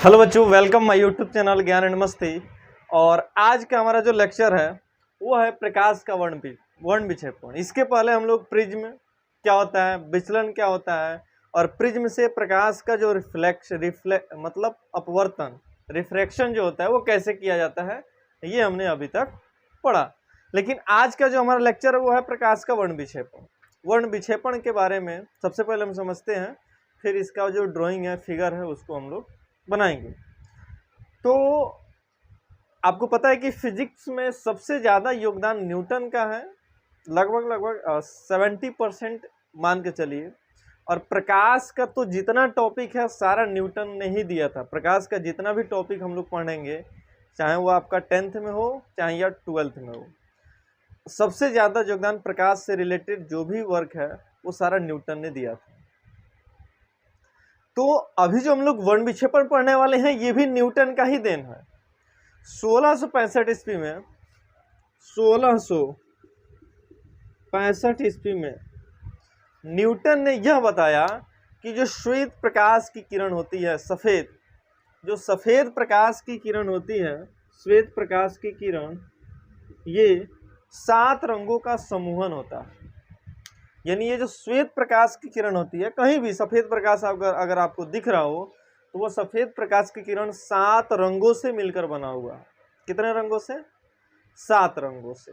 Hello बच्चों, welcome my YouTube channel ज्ञान and मस्ती। और आज का हमारा जो लेक्चर है वो है प्रकाश का वर्ण विक्षेपण। इसके पहले हम लोग प्रिज्म क्या होता है, विचलन क्या होता है, और प्रिज्म से प्रकाश का जो मतलब अपवर्तन, रिफ्रैक्शन जो होता है वो कैसे किया जाता है, ये हमने अभी तक पढ़ा। लेकिन आज का जो हमारा लेक्चर है वो है प्रकाश का वर्ण विक्षेपण। वर्ण विक्षेपण के बारे में सबसे पहले हम समझते हैं, फिर इसका जो ड्राइंग है, फिगर है, उसको हम लोग बनाएंगे। तो आपको पता है कि फिजिक्स में सबसे ज़्यादा योगदान न्यूटन का है, लगभग 70% मान के चलिए। और प्रकाश का तो जितना टॉपिक है सारा न्यूटन ने ही दिया था। प्रकाश का जितना भी टॉपिक हम लोग पढ़ेंगे, चाहे वो आपका 10th में हो चाहे या 12th में हो, सबसे ज़्यादा योगदान प्रकाश से रिलेटेड जो भी वर्क है वो सारा न्यूटन ने दिया था। तो अभी जो हम लोग वर्ण विक्षेपण पढ़ने वाले हैं ये भी न्यूटन का ही देन है। 1665 ईस्वी में 1665 ईस्वी में न्यूटन ने यह बताया कि जो श्वेत प्रकाश की किरण होती है, जो सफेद प्रकाश की किरण होती है, श्वेत प्रकाश की किरण, ये 7 रंगों का समूहन होता है। यानी ये जो श्वेत प्रकाश की किरण होती है, कहीं भी सफेद प्रकाश अगर आपको दिख रहा हो तो वो सफेद प्रकाश की किरण 7 रंगों से मिलकर बना हुआ है। कितने रंगों से? 7 रंगों से।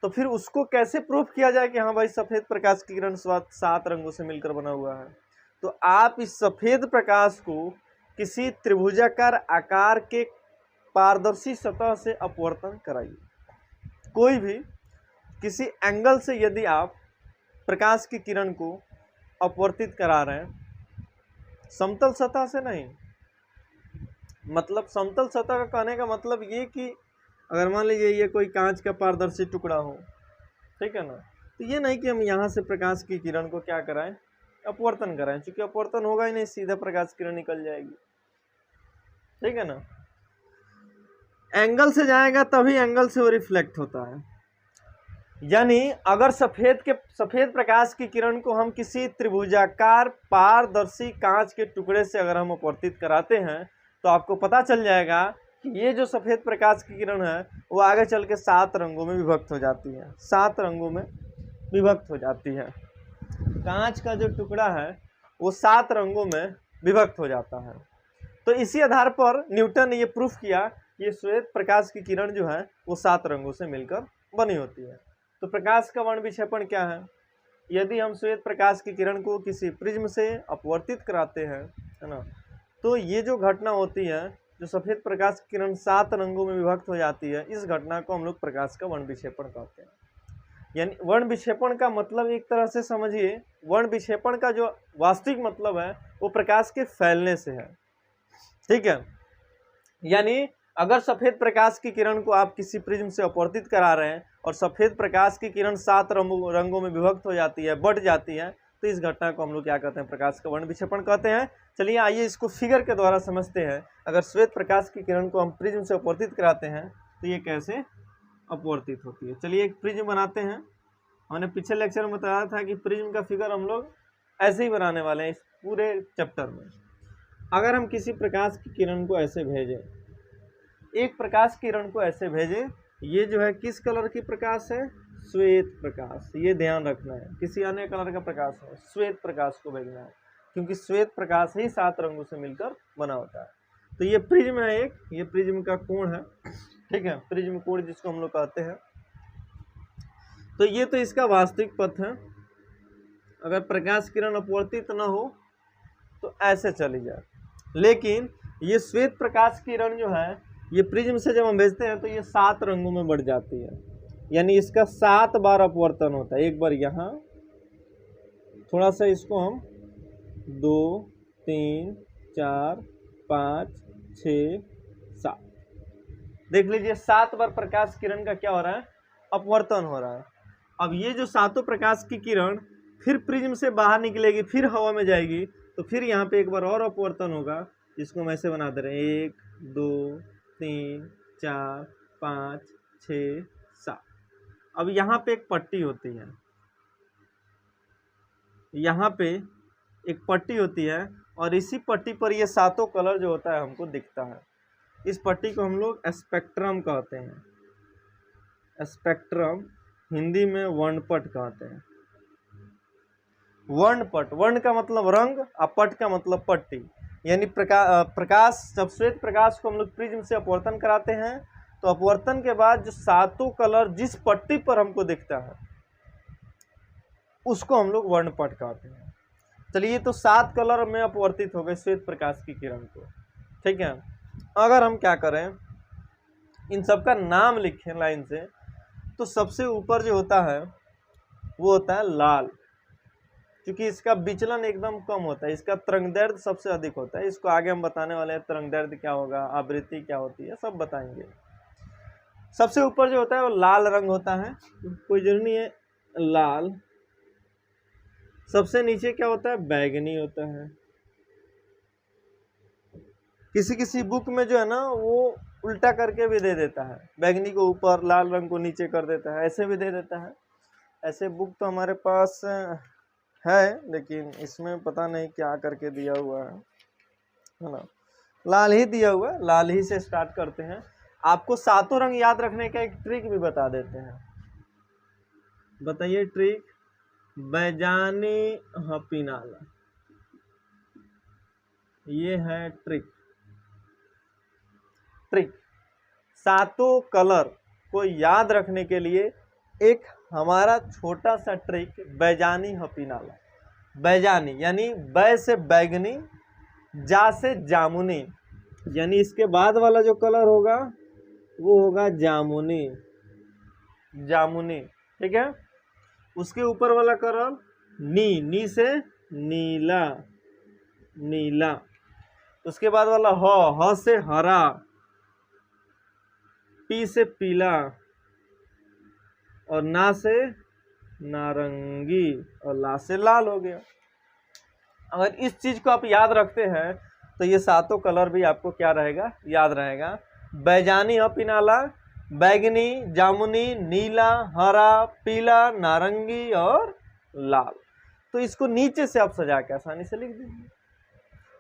तो फिर उसको कैसे प्रूफ किया जाए कि हाँ भाई सफेद प्रकाश की किरण 7 रंगों से मिलकर बना हुआ है? तो आप इस सफेद प्रकाश को किसी त्रिभुजाकार आकार के पारदर्शी सतह से अपवर्तन कराइए। कोई भी किसी एंगल से यदि आप प्रकाश की किरण को अपवर्तित करा रहे हैं, समतल सतह से नहीं, मतलब समतल सतह का कहने का मतलब ये कि अगर मान लीजिए ये कोई कांच का पारदर्शी टुकड़ा हो, ठीक है ना, तो ये नहीं कि हम यहाँ से प्रकाश की किरण को क्या कराएं, अपवर्तन कराएं, क्योंकि अपवर्तन होगा ही नहीं, सीधा प्रकाश किरण निकल जाएगी, ठीक है ना। एंगल से जाएगा तभी एंगल से वो रिफ्लेक्ट होता है। यानी अगर सफेद प्रकाश की किरण को हम किसी त्रिभुजाकार पारदर्शी कांच के टुकड़े से अगर हम अपवर्तित कराते हैं तो आपको पता चल जाएगा कि ये जो सफेद प्रकाश की किरण है वो आगे चल के 7 रंगों में विभक्त हो जाती है। 7 रंगों में विभक्त हो जाती है। कांच का जो टुकड़ा है वो 7 रंगों में विभक्त हो जाता है। तो इसी आधार पर न्यूटन ने ये प्रूफ किया कि ये श्वेत प्रकाश की किरण जो है वो 7 रंगों से मिलकर बनी होती है। तो प्रकाश का वर्ण विक्षेपण क्या है? यदि हम श्वेत प्रकाश की किरण को किसी प्रिज्म से अपवर्तित कराते हैं, है ना, तो ये जो घटना होती है, जो सफेद प्रकाश की किरण 7 रंगों में विभक्त हो जाती है, इस घटना को हम लोग प्रकाश का वर्ण विक्षेपण कहते हैं। यानी वर्ण विक्षेपण का मतलब एक तरह से समझिए, वर्ण विक्षेपण का जो वास्तविक मतलब है वो प्रकाश के फैलने से है, ठीक है। यानी अगर सफेद प्रकाश की किरण को आप किसी प्रिज्म से अपवर्तित करा रहे हैं और सफेद प्रकाश की किरण 7 रंगों में विभक्त हो जाती है, बढ़ जाती है, तो इस घटना को हम लोग क्या कहते हैं? प्रकाश का वर्ण विक्षेपण कहते हैं। चलिए आइए इसको फिगर के द्वारा समझते हैं। अगर श्वेत प्रकाश की किरण को हम प्रिज्म से अपवर्तित कराते हैं तो ये कैसे अपवर्तित होती है। चलिए एक प्रिज्म बनाते हैं। हमने पिछले लेक्चर में बताया था कि प्रिज्म का फिगर हम लोग ऐसे ही बनाने वाले हैं इस पूरे चैप्टर में। अगर हम किसी प्रकाश की किरण को ऐसे भेजें, एक प्रकाश किरण को ऐसे भेजें, ये जो है किस कलर की प्रकाश है? श्वेत प्रकाश। ये ध्यान रखना है, किसी अन्य कलर का प्रकाश है, श्वेत प्रकाश को भेजना है, क्योंकि श्वेत प्रकाश ही 7 रंगों से मिलकर बना होता है। तो ये प्रिज्म है एक, ये प्रिज्म का कोण है, ठीक है, प्रिज्म कोण जिसको हम लोग कहते हैं। तो ये तो इसका वास्तविक पथ है। अगर प्रकाश किरण अपवर्तित न हो तो ऐसे चली जाए, लेकिन ये श्वेत प्रकाश किरण जो है, ये प्रिज्म से जब हम भेजते हैं तो ये 7 रंगों में बढ़ जाती है। यानी इसका 7 बार अपवर्तन होता है। एक बार यहाँ, थोड़ा सा इसको हम 2 3 4 5 6 7 देख लीजिए, 7 बार प्रकाश किरण का क्या हो रहा है? अपवर्तन हो रहा है। अब ये जो 7 प्रकाश की किरण फिर प्रिज्म से बाहर निकलेगी, फिर हवा में जाएगी, तो फिर यहाँ पे एक बार और अपवर्तन होगा, जिसको हम ऐसे बना दे रहे हैं, 1 2 3 4 5 6 7। अब यहाँ पे एक पट्टी होती है, यहाँ पे एक पट्टी होती है, और इसी पट्टी पर ये सातों कलर जो होता है हमको दिखता है। इस पट्टी को हम लोग स्पेक्ट्रम कहते हैं। स्पेक्ट्रम हिंदी में वर्णपट कहते हैं। वर्णपट, वर्ण का मतलब रंग और पट का मतलब पट्टी, यानी प्रकाश, जब श्वेत प्रकाश को हम लोग प्रिज्म से अपवर्तन कराते हैं तो अपवर्तन के बाद जो सातों कलर जिस पट्टी पर हमको दिखता है उसको हम लोग वर्णपट कहते हैं। चलिए, तो 7 कलर में अपवर्तित हो गए श्वेत प्रकाश की किरण को, ठीक है। अगर हम क्या करें, इन सब का नाम लिखें लाइन से, तो सबसे ऊपर जो होता है वो होता है लाल, क्योंकि इसका विचलन एकदम कम होता है, इसका तरंगदैर्ध्य सबसे अधिक होता है। इसको आगे हम बताने वाले हैं, तरंगदैर्ध्य क्या होगा, आवृत्ति क्या होती है, सब बताएंगे। सबसे ऊपर जो होता है वो लाल रंग होता है, कोई जरूरी नहीं है, लाल। सबसे नीचे क्या होता है, बैगनी होता है। किसी किसी बुक में जो है ना वो उल्टा करके भी दे देता है, बैगनी को ऊपर लाल रंग को नीचे कर देता है, ऐसे भी दे देता है। ऐसे बुक तो हमारे पास है, लेकिन इसमें पता नहीं क्या करके दिया हुआ है ना। लाल ही दिया हुआ है, लाल ही से स्टार्ट करते हैं। आपको सातों रंग याद रखने का एक ट्रिक भी बता देते हैं। बताइए ट्रिक। बैजानी हपीनाला, ये है ट्रिक। सातों कलर को याद रखने के लिए एक हमारा छोटा सा ट्रिक, बैजानी हपीनाला। बैजानी यानी बै से बैगनी, जा से जामुनी, यानी इसके बाद वाला जो कलर होगा वो होगा जामुनी, जामुनी, ठीक है। उसके ऊपर वाला कलर नी से नीला, नीला। उसके बाद वाला ह से हरा, पी से पीला, और ना से नारंगी, और ला से लाल हो गया। अगर इस चीज को आप याद रखते हैं तो ये सातों कलर भी आपको क्या रहेगा, याद रहेगा। बैजानी हपीनाला, बैगनी, जामुनी, नीला, हरा, पीला, नारंगी और लाल। तो इसको नीचे से आप सजा के आसानी से लिख दीजिए।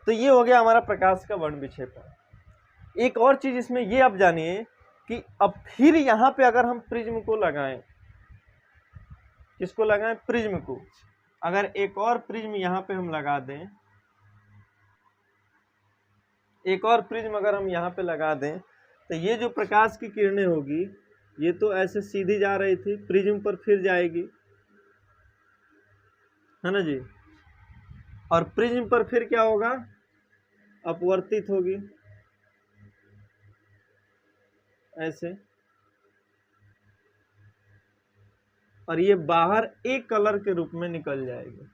तो ये हो गया हमारा प्रकाश का वर्ण विक्षेपण। एक और चीज इसमें ये आप जानिए कि अब फिर यहाँ पे अगर हम प्रिज्म को लगाएं, किसको लगाएं, प्रिज्म को। अगर एक और प्रिज्म यहाँ पे हम लगा दें, एक और प्रिज्म अगर हम यहाँ पे लगा दें, तो ये जो प्रकाश की किरणें होगी ये तो ऐसे सीधी जा रही थी, प्रिज्म पर फिर जाएगी, है ना जी। और प्रिज्म पर फिर क्या होगा, अपवर्तित होगी ऐसे, और ये बाहर एक कलर के रूप में निकल जाएगी,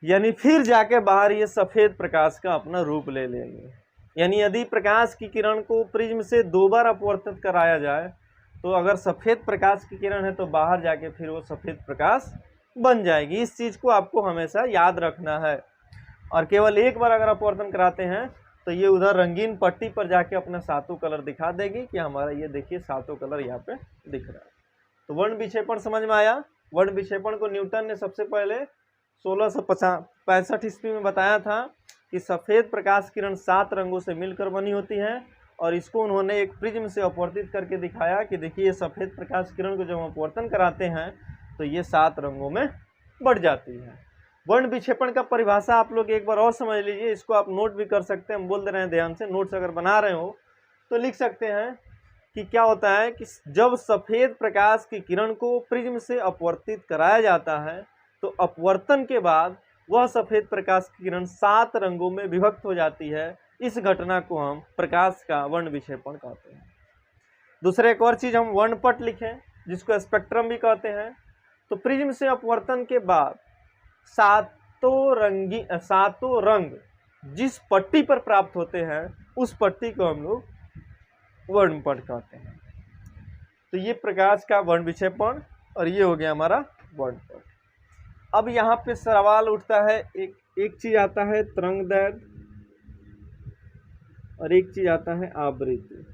यानी फिर जाके बाहर ये सफेद प्रकाश का अपना रूप ले लेंगे। यानी यदि प्रकाश की किरण को प्रिज्म से 2 बार अपवर्तित कराया जाए तो अगर सफेद प्रकाश की किरण है तो बाहर जाके फिर वो सफेद प्रकाश बन जाएगी। इस चीज को आपको हमेशा याद रखना है। और केवल एक बार अगर अपवर्तन कराते हैं तो ये उधर रंगीन पट्टी पर जाके अपना सातों कलर दिखा देगी कि हमारा ये देखिए सातों कलर यहाँ पे दिख रहा है। तो वर्ण विक्षेपण समझ में आया। वर्ण विक्षेपण को न्यूटन ने सबसे पहले 1665 ईस्वी में बताया था कि सफ़ेद प्रकाश किरण 7 रंगों से मिलकर बनी होती है, और इसको उन्होंने एक प्रिज्म से अपवर्तित करके दिखाया कि देखिए सफ़ेद प्रकाश किरण को जब हम अपवर्तन कराते हैं तो ये 7 रंगों में बढ़ जाती है। वर्ण विक्षेपण का परिभाषा आप लोग एक बार और समझ लीजिए, इसको आप नोट भी कर सकते हैं, हम बोल दे रहे हैं ध्यान से, नोट्स अगर बना रहे हो तो लिख सकते हैं कि क्या होता है कि जब सफ़ेद प्रकाश की किरण को प्रिज्म से अपवर्तित कराया जाता है तो अपवर्तन के बाद वह सफ़ेद प्रकाश की किरण 7 रंगों में विभक्त हो जाती है। इस घटना को हम प्रकाश का वर्ण विक्षेपण कहते हैं। दूसरा एक और चीज़ हम वर्णपट लिखें जिसको स्पेक्ट्रम भी कहते हैं। तो प्रिज्म से अपवर्तन के बाद सातों रंग जिस पट्टी पर प्राप्त होते हैं उस पट्टी को हम लोग वर्णपट कहते हैं। तो ये प्रकाश का वर्ण विक्षेपण और ये हो गया हमारा वर्णपट। अब यहाँ पे सवाल उठता है, एक चीज आता है तरंगदैर्ध्य और एक चीज आता है आवृत्ति।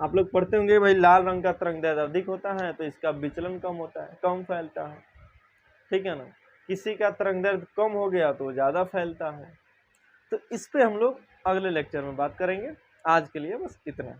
आप लोग पढ़ते होंगे भाई लाल रंग का तरंगदैर्ध्य अधिक होता है तो इसका विचलन कम होता है, कम फैलता है, ठीक है ना। किसी का तरंग दैर्ध्य कम हो गया तो ज़्यादा फैलता है। तो इस पे हम लोग अगले लेक्चर में बात करेंगे। आज के लिए बस इतना।